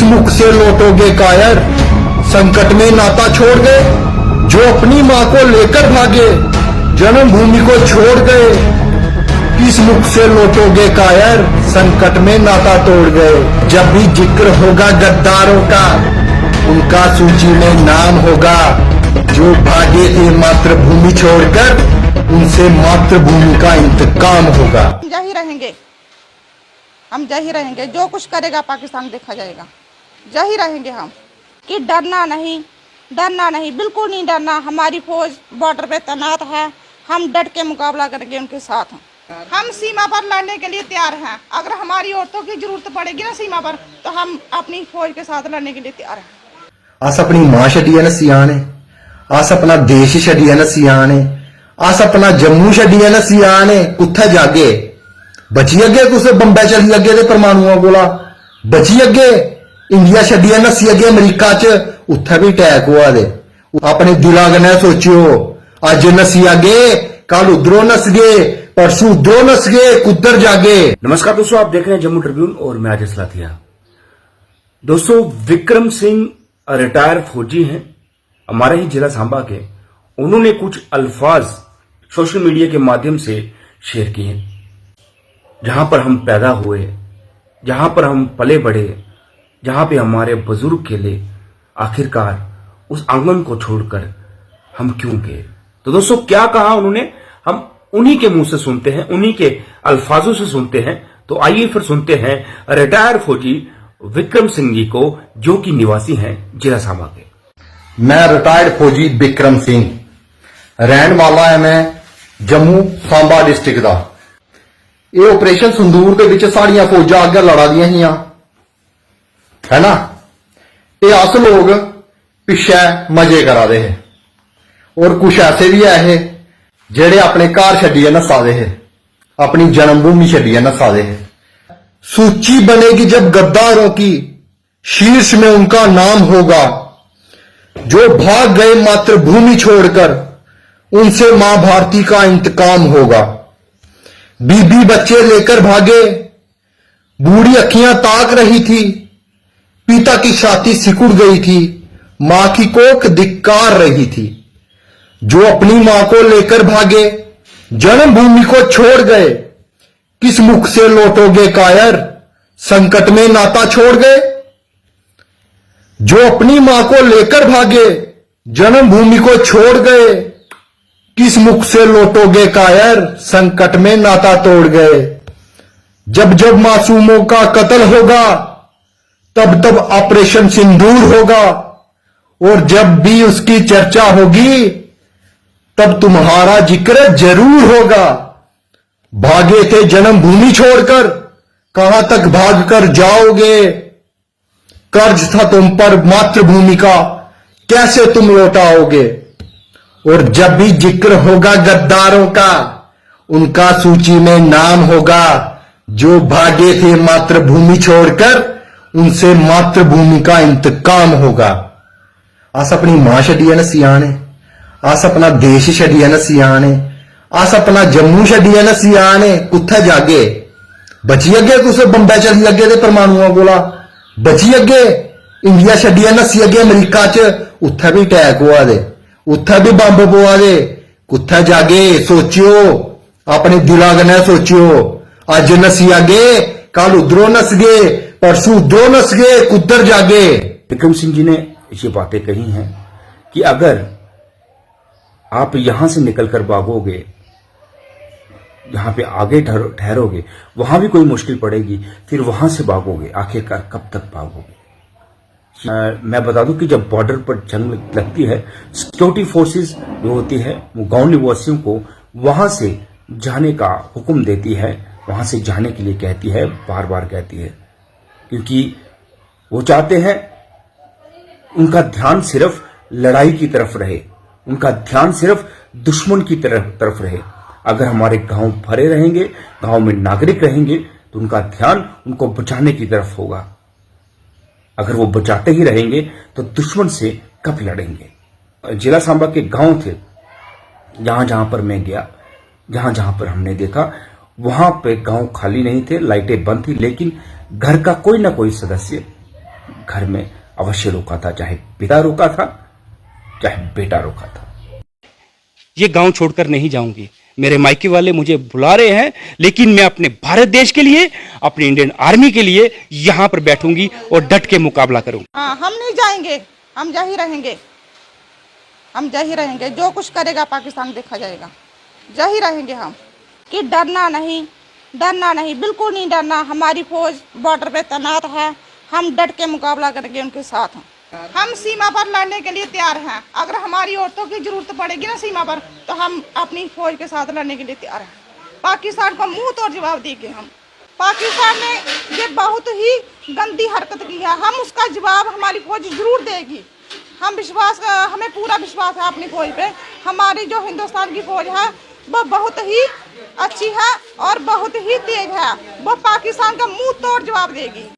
मुख से लौटोगे कायर, संकट में नाता छोड़ गए। जो अपनी माँ को लेकर भागे, जन्मभूमि को छोड़ गए। किस मुख से लौटोगे कायर, संकट में नाता तोड़ गए। जब भी जिक्र होगा गद्दारों का, उनका सूची में नाम होगा। जो भागे थे मातृभूमि छोड़कर, उनसे मातृभूमि का इंतकाम होगा। हम रहेंगे, हम जा ही रहेंगे। जो कुछ करेगा पाकिस्तान देखा जाएगा। जा ही रहेंगे हम, कि डरना नहीं, डरना नहीं, बिल्कुल नहीं डरना। हमारी फौज बॉर्डर पे तैनात है, हम डट के मुकाबला करेंगे उनके साथ। हम सीमा पर लड़ने के लिए तैयार हैं। अगर हमारी औरतों की जरूरत पड़ेगी ना सीमा पर, तो हम अपनी फौज के साथ लड़ने के लिए तैयार हैं। अस अपनी मां छड्डियै नस्सी आने, अस अपना देश छड्डियै नस्सी आने, अस अपना जम्मू छड्डियै नस्सी आने। कुत्थै जागे? बची अगे कुछ बंबे चली अगे ते परमाणुओं कोला बची अगे। इंडिया छड्डियै नस्सी अगे अमरीका च, उत्थे भी अटैक होआ दे। अपने दिला कन्नै सोचियो, अज नस्सी अगे, कल उधरों नस गए, परसों उधरों नस गए, कुद्धर जागे। नमस्कार दोस्तों, आप देख रहे हैं जम्मू ट्रिब्यून और मैं आजिज लाथिया। दोस्तों, विक्रम सिंह रिटायर फौजी हैं, हमारे ही जिला सांबा के। उन्होंने कुछ अल्फाज सोशल मीडिया के माध्यम से शेयर किए। जहां पर हम पैदा हुए, जहां पर हम पले बढ़े, जहां पे हमारे बुजुर्ग खेले, आखिरकार उस आंगन को छोड़कर हम क्यों गए। तो दोस्तों, क्या कहा उन्होंने, हम उन्हीं के मुंह से सुनते हैं, उन्हीं के अल्फाजों से सुनते हैं। तो आइए फिर सुनते हैं रिटायर फौजी विक्रम सिंह जी को, जो कि निवासी हैं जिला सांबा के। मैं रिटायर्ड फौजी विक्रम सिंह, रहने वाला है मैं जम्मू सांबा डिस्ट्रिक्ट का। ये ऑपरेशन संदूर के विच साड़ियां फौजा अगे लड़ा दियां हियां, है ना। ये अस लोग पिछे मजे करा दे हैं, और कुछ ऐसे भी है जेड़े अपने घर छड्डियै नस्सा दे हैं, अपनी जन्मभूमि छड्डियै नस्सा दे हैं। सूची बनेगी जब गद्दारों की, शीर्ष में उनका नाम होगा। जो भाग गए मातृभूमि छोड़कर, उनसे मां भारती का इंतकाम होगा। बीबी बच्चे लेकर भागे, बूढ़ी अखियां ताक रही थी। पिता की छाती सिकुड़ गई थी, मां की कोख धिक्कार रही थी। जो अपनी मां को लेकर भागे, जन्मभूमि को छोड़ गए। किस मुख से लौटोगे कायर, संकट में नाता छोड़ गए। जो अपनी मां को लेकर भागे, जन्मभूमि को छोड़ गए। किस मुख से लौटोगे कायर, संकट में नाता तोड़ गए। जब जब मासूमों का कत्ल होगा, तब तब ऑपरेशन सिंदूर होगा। और जब भी उसकी चर्चा होगी, तब तुम्हारा जिक्र जरूर होगा। भागे थे जन्मभूमि छोड़कर, कहां तक भागकर जाओगे। कर्ज था तुम पर मातृभूमि का, कैसे तुम लौटाओगे। और जब भी जिक्र होगा गद्दारों का, उनका सूची में नाम होगा। जो भागे थे मातृभूमि छोड़कर, उनसे मातृभूमि का इंतकाम होगा। अस अपनी मां छड्डियै नस्सी आने, अस अपना देश छड्डियै नस्सी आने, अस अपना जम्मू छड्डियै नस्सी आने। कुत्थै जागे? बची अगे कुछ बंबे चली अगे ते परमाणुओं कोला बची अगे। इंडिया छड्डियै नस्सी अगे अमरीका च, उत्थे भी अटैक होआ दे, उत्थे भी बंब पवा दे। कुत्थै जागे? सोचियो, अपने दिला कन्नै सोचियो। अज नस्सी अगे, कल उधरों नस गए, परसों उधरों नस गए, कुद्धर जागे। विक्रम सिंह जी ने ये बातें कही हैं कि अगर आप यहां से निकलकर भागोगे, जहां पे आगे ठहरोगे, वहां भी कोई मुश्किल पड़ेगी, फिर वहां से भागोगे, आखिरकार कब तक भागोगे। मैं बता दूं कि जब बॉर्डर पर जंग लगती है, सिक्योरिटी फोर्सेस जो होती है, वो गांव निवासियों को वहां से जाने का हुक्म देती है, वहां से जाने के लिए कहती है, बार बार कहती है, क्योंकि वो चाहते हैं उनका ध्यान सिर्फ लड़ाई की तरफ रहे, उनका ध्यान सिर्फ दुश्मन की तरफ रहे। अगर हमारे गांव भरे रहेंगे, गांव में नागरिक रहेंगे, तो उनका ध्यान उनको बचाने की तरफ होगा। अगर वो बचाते ही रहेंगे तो दुश्मन से कब लड़ेंगे। जिला सांबा के गांव थे, जहां जहां पर मैं गया, जहां जहां पर हमने देखा, वहां पे गांव खाली नहीं थे, लाइटें बंद थी, लेकिन घर का कोई ना कोई सदस्य घर में अवश्य रोका था, चाहे पिता रोका था, चाहे बेटा रोका था। ये गांव छोड़कर नहीं जाऊंगी। मेरे मायके वाले मुझे बुला रहे हैं, लेकिन मैं अपने भारत देश के लिए, अपनी इंडियन आर्मी के लिए यहां पर बैठूंगी और डट के मुकाबला करूंगी। हाँ, हम नहीं जाएंगे, हम जा ही रहेंगे, हम जा ही रहेंगे। जो कुछ करेगा पाकिस्तान देखा जाएगा, जा ही रहेंगे हम। कि डरना नहीं, डरना नहीं, बिल्कुल नहीं डरना। हमारी फौज बॉर्डर पे तैनात है, हम डट के मुकाबला करेंगे उनके साथ। हम सीमा पर लड़ने के लिए तैयार हैं। अगर हमारी औरतों की जरूरत पड़ेगी ना सीमा पर, तो हम अपनी फौज के साथ लड़ने के लिए तैयार हैं। पाकिस्तान को मुंह तोड़ जवाब देंगे हम। पाकिस्तान ने ये बहुत ही गंदी हरकत की है, हम उसका जवाब हमारी फौज जरूर देगी। हमें पूरा विश्वास है अपनी फौज पे। हमारी जो हिंदुस्तान की फौज है वो बहुत ही अच्छी है और बहुत ही तेज है। वो पाकिस्तान का मुंह तोड़ जवाब देगी।